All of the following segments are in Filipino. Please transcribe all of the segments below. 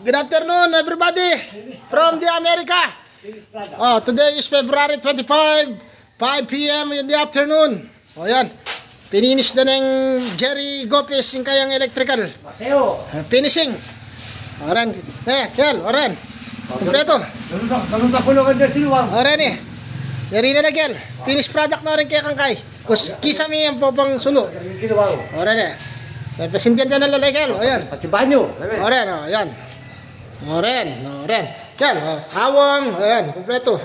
Good afternoon, everybody from the America. Today is February 25, 5 p.m. in the afternoon. Yan. Finish na ng Jerry Gopez yung kayang electrical. Finishing. Oran. Kel, oran. Kompleto. Oran eh. Yari na na, Kel. Finish product na rin kaya kangkay. Kisame yung popang sulo. Oran eh. Pasindihan dyan na lalay, Kel. Ayan. Pati banyo. Oran, ayan. Oren. Kel, hawang. Ayan, kompleto.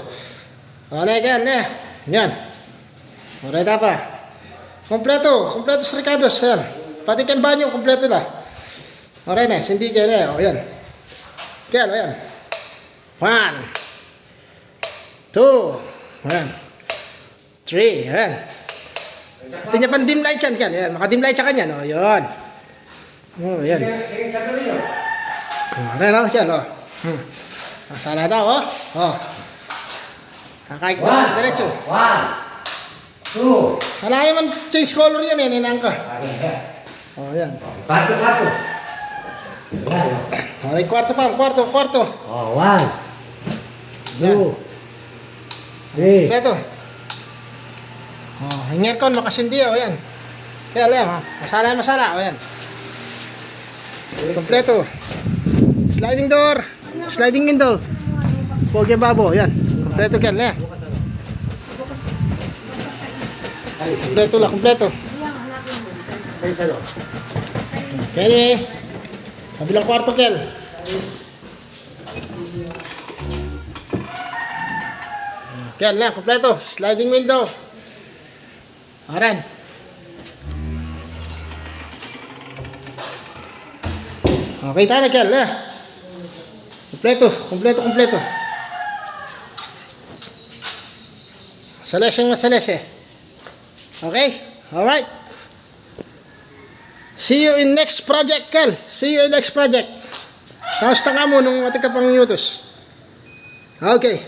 Oran, Kel, yan. Oran pa. Kompleto sa Ricardos. Ayan. Pati kang banyo, kompleto na. Oran sindi dyan ayan. Kel, ayan. 1, 2, ayan. 3, ayan. Pati niya pang dim light yan, Kel. Ayan, maka-dim light siya kanyan. Ayan. Ayan. Ayan, Kel, Masala daw, Kakait na, diretso. 1, 2. Alahin man change color yan, ninang ka. Ayan. Kwarto. Okay, kwarto. 1, 2, 3. Kompleto. Hingir kon, makasindi, ayan. Kaya alam, masala, ayan. Kompleto. Sliding door, sliding window. Pogi babo, ayan. Kompleto, kaya kompleto. Kaya kabilang kwarto, Kel. Kaya kompleto. Sliding window. Aran. Okay, tayo na, Kel. Kompleto. Masalese. Okay? Alright. See you in next project, Kel. Tapos taka mo nung ating kapang yutos. Okay.